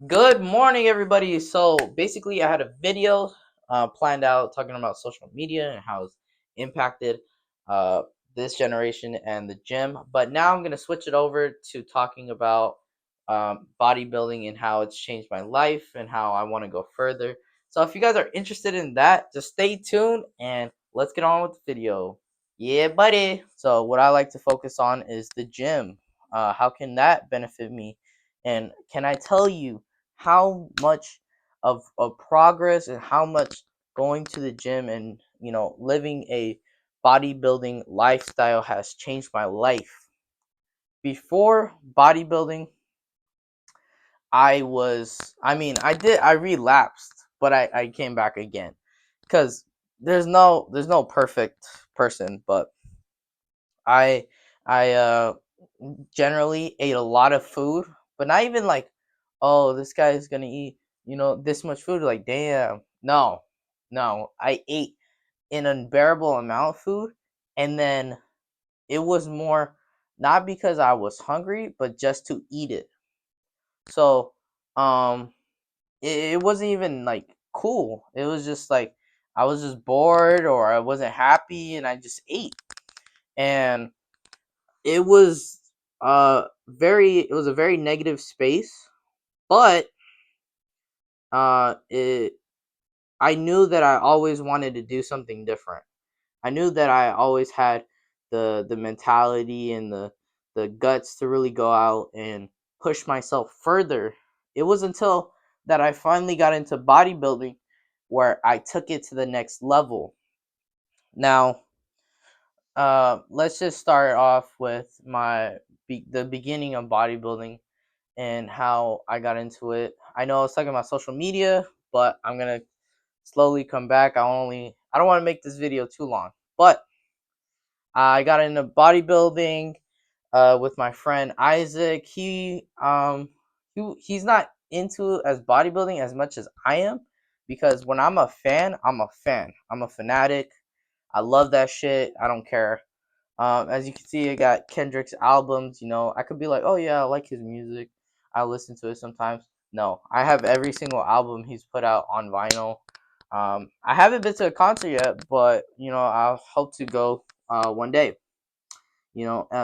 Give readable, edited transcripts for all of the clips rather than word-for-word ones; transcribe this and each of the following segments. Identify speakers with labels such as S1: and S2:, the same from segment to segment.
S1: Good morning, everybody. So basically, I had a video planned out talking about social media and how it's impacted uh, this generation and the gym. But now I'm gonna switch it over to talking about bodybuilding and how it's changed my life and how I want to go further. So if you guys are interested in that, just stay tuned and let's get on with the video. Yeah, buddy. So what I like to focus on is the gym. How can that benefit me? And can I tell you how much of progress and how much going to the gym and living a bodybuilding lifestyle has changed my life. Before bodybuilding, I relapsed, but I came back again because there's no perfect person, but I I generally ate a lot of food, but not even like, oh, this guy is gonna eat, this much food. Like, damn, no, no, I ate an unbearable amount of food, and then it was more not because I was hungry, but just to eat it. So, um, it wasn't even like cool. It was just like I was just bored or I wasn't happy, and I just ate, and it was it was a very negative space, but it I knew that I always wanted to do something different. I knew that I always had the mentality and the guts to really go out and push myself further. It was until that I finally got into bodybuilding where I took it to the next level. Now, let's just start off with the beginning of bodybuilding and how I got into it. I know I was talking about social media, but I'm gonna slowly come back. I don't want to make this video too long, but I got into bodybuilding with my friend Isaac. He's not into as bodybuilding as much as I am, because when I'm a fan, I'm a fan. I'm a fanatic. I love that shit. I don't care. As you can see, I got Kendrick's albums. I could be like, oh yeah, I like his music. I listen to it sometimes. No, I have every single album he's put out on vinyl. I haven't been to a concert yet, but I hope to go one day.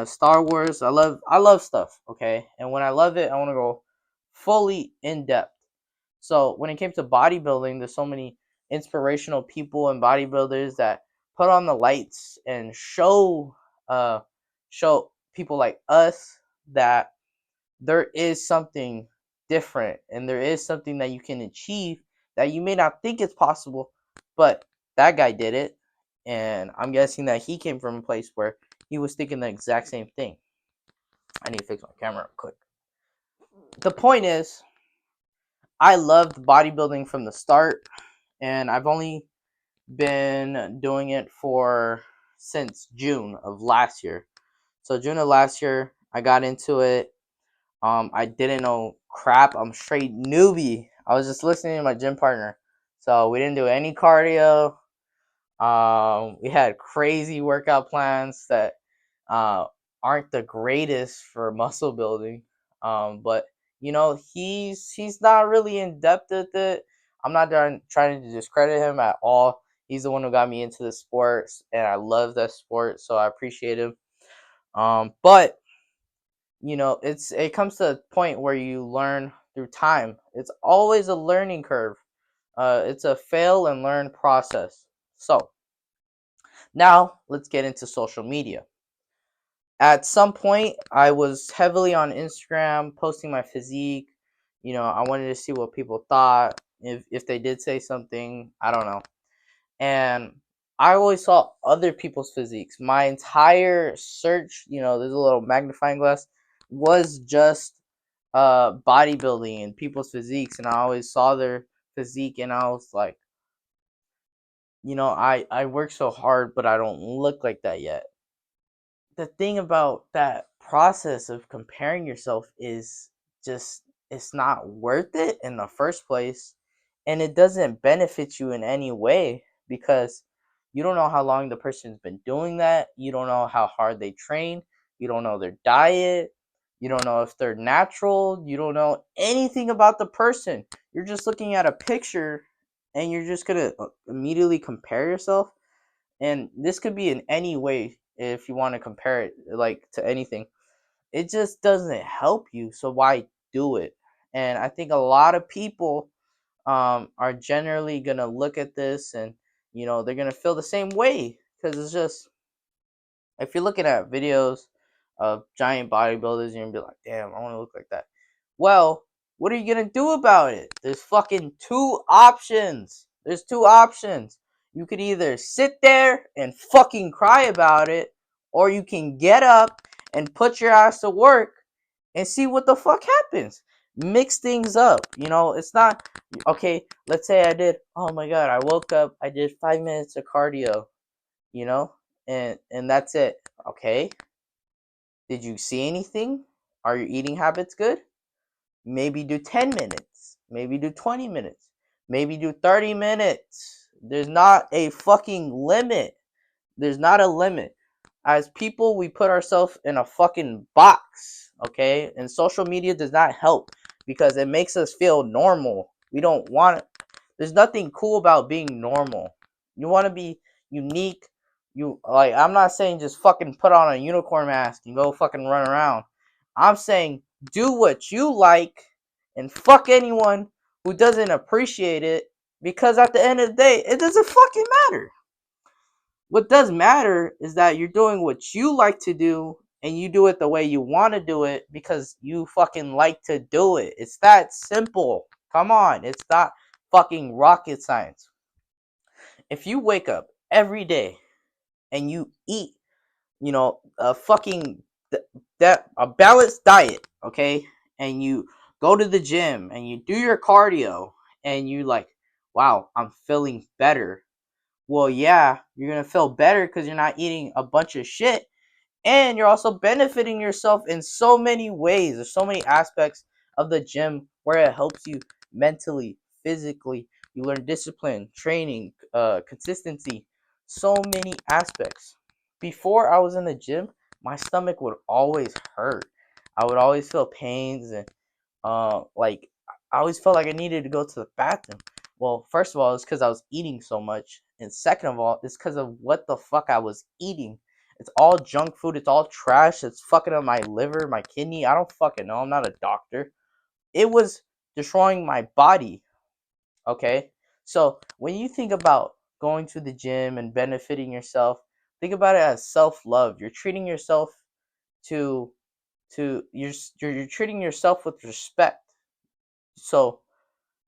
S1: Star Wars. I love stuff. Okay, and when I love it, I want to go fully in depth. So when it came to bodybuilding, there's so many inspirational people and bodybuilders that put on the lights and show people like us that there is something different and there is something that you can achieve that you may not think is possible, but that guy did it, and I'm guessing that he came from a place where he was thinking the exact same thing. I need to fix my camera real quick. The point is, I loved bodybuilding from the start, and I've only been doing it for since June of last year. So June of last year, I got into it. I didn't know crap. I'm straight newbie. I was just listening to my gym partner. So we didn't do any cardio. We had crazy workout plans that uh, aren't the greatest for muscle building. But he's not really in depth with it. I'm not trying to discredit him at all. He's the one who got me into the sports, and I love that sport, so I appreciate him. But it comes to a point where you learn through time. It's always a learning curve. It's a fail and learn process. So now let's get into social media. At some point, I was heavily on Instagram posting my physique. I wanted to see what people thought. If they did say something, I don't know. And I always saw other people's physiques. My entire search, there's a little magnifying glass, was just bodybuilding and people's physiques, and I always saw their physique, and I was like, I work so hard, but I don't look like that yet. The thing about that process of comparing yourself is just it's not worth it in the first place, and it doesn't benefit you in any way because you don't know how long the person's been doing that. You don't know how hard they train. You don't know their diet. You don't know if they're natural. You don't know anything about the person. You're just looking at a picture and you're just going to immediately compare yourself. And this could be in any way if you want to compare it like to anything. It just doesn't help you. So why do it? And I think a lot of people are generally going to look at this and, they're going to feel the same way because it's just, if you're looking at videos of giant bodybuilders, you're gonna be like, damn, I want to look like that. Well, what are you gonna do about it? There's fucking two options. There's two options. You could either sit there and fucking cry about it, or you can get up and put your ass to work and see what the fuck happens. Mix things up. It's not okay. Let's say oh my god, I woke up, I did 5 minutes of cardio, you know, and that's it. Okay. Did you see anything? Are your eating habits good? Maybe do 10 minutes. Maybe do 20 minutes. Maybe do 30 minutes. There's not a fucking limit. There's not a limit. As people, we put ourselves in a fucking box, okay? And social media does not help because it makes us feel normal. We don't want it. There's nothing cool about being normal. You want to be unique. I'm not saying just fucking put on a unicorn mask and go fucking run around. I'm saying do what you like and fuck anyone who doesn't appreciate it, because at the end of the day, it doesn't fucking matter. What does matter is that you're doing what you like to do and you do it the way you want to do it because you fucking like to do it. It's that simple. Come on. It's not fucking rocket science. If you wake up every day and you eat, a fucking a balanced diet, okay? And you go to the gym and you do your cardio and you like, wow, I'm feeling better. Well, yeah, you're going to feel better because you're not eating a bunch of shit. And you're also benefiting yourself in so many ways. There's so many aspects of the gym where it helps you mentally, physically. You learn discipline, training, consistency, so many aspects. Before I was in the gym, my stomach would always hurt. I would always feel pains and like I always felt like I needed to go to the bathroom. Well, first of all, it's because I was eating so much, and second of all, it's because of what the fuck I was eating. It's all junk food. It's all trash. It's fucking up my liver, my kidney. I don't fucking know. I'm not a doctor. It was destroying my body. Okay, so when you think about going to the gym and benefiting yourself, think about it as self-love. You're treating yourself to you're treating yourself with respect. So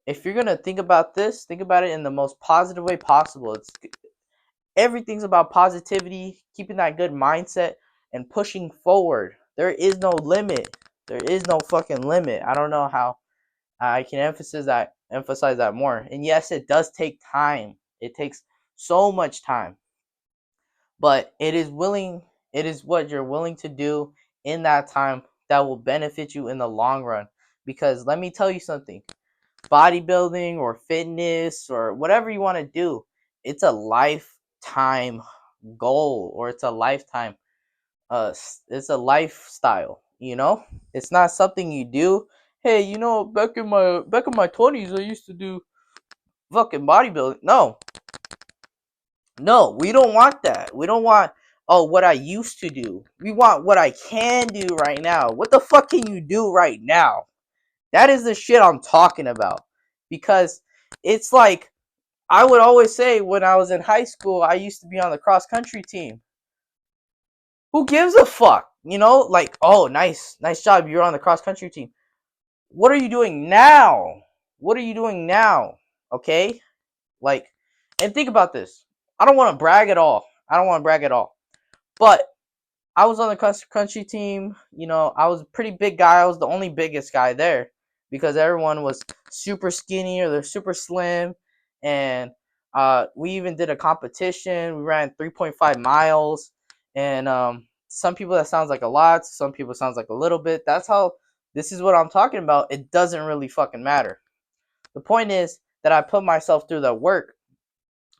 S1: if you're gonna think about this, think about it in the most positive way possible. Everything's about positivity, keeping that good mindset, and pushing forward. There is no limit. There is no fucking limit. I don't know how I can emphasize that more. And yes, it does take time. It takes so much time, but it is what you're willing to do in that time that will benefit you in the long run. Because let me tell you something, bodybuilding or fitness or whatever you want to do, it's a lifetime goal, or it's a lifestyle, it's not something you do. Hey, back in my 20s I used to do fucking bodybuilding. No, we don't want that. We don't want, oh, what I used to do. We want what I can do right now. What the fuck can you do right now? That is the shit I'm talking about. Because it's like, I would always say when I was in high school, I used to be on the cross country team. Who gives a fuck? Like, oh, nice job. You're on the cross country team. What are you doing now? What are you doing now? Okay? Like, and think about this. I don't want to brag at all. But I was on the cross country team. I was a pretty big guy. I was the only biggest guy there because everyone was super skinny or they're super slim. And we even did a competition. We ran 3.5 miles. And some people that sounds like a lot. Some people sounds like a little bit. This is what I'm talking about. It doesn't really fucking matter. The point is that I put myself through the work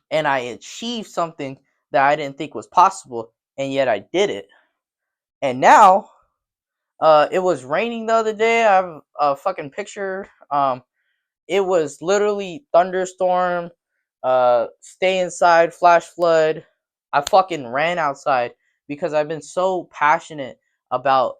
S1: and I achieved something that I didn't think was possible. And yet I did it. And now It was raining the other day. I have a fucking picture. It was literally thunderstorm, stay inside, flash flood. I fucking ran outside because I've been so passionate about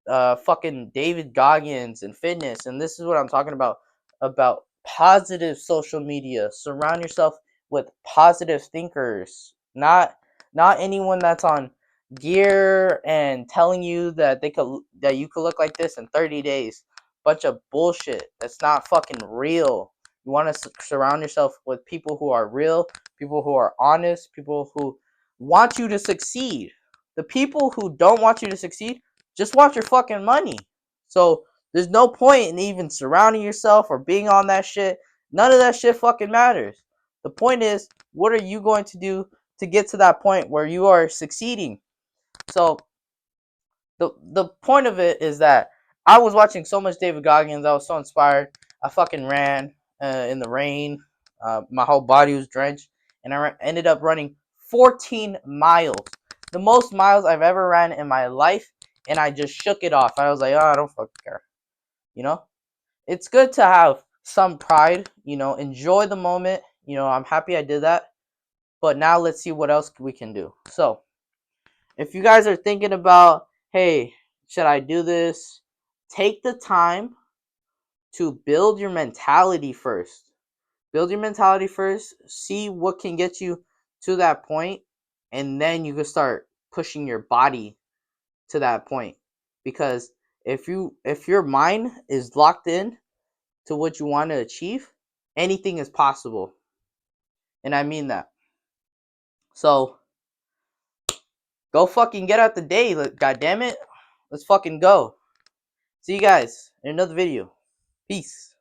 S1: fucking David Goggins and fitness, and this is what I'm talking about positive social media. Surround yourself with positive thinkers, not anyone that's on gear and telling you that you could look like this in 30 days. Bunch of bullshit. That's not fucking real. You want to surround yourself with people who are real, people who are honest, people who want you to succeed. The people who don't want you to succeed just want your fucking money. So there's no point in even surrounding yourself or being on that shit. None of that shit fucking matters. The point is, what are you going to do to get to that point where you are succeeding? So the point of it is that I was watching so much David Goggins. I was so inspired. I fucking ran in the rain. My whole body was drenched, and I ended up running 14 miles, the most miles I've ever ran in my life. And I just shook it off. I was like, oh, I don't fucking care. You know, it's good to have some pride. Enjoy the moment. I'm happy I did that. But now let's see what else we can do. So if you guys are thinking about, hey, should I do this? Take the time to build your mentality first. Build your mentality first. See what can get you to that point, and then you can start pushing your body to that point. Because if your mind is locked in to what you want to achieve, anything is possible. And I mean that. So go fucking get out the day, god damn it. Let's fucking go. See you guys in another video. Peace.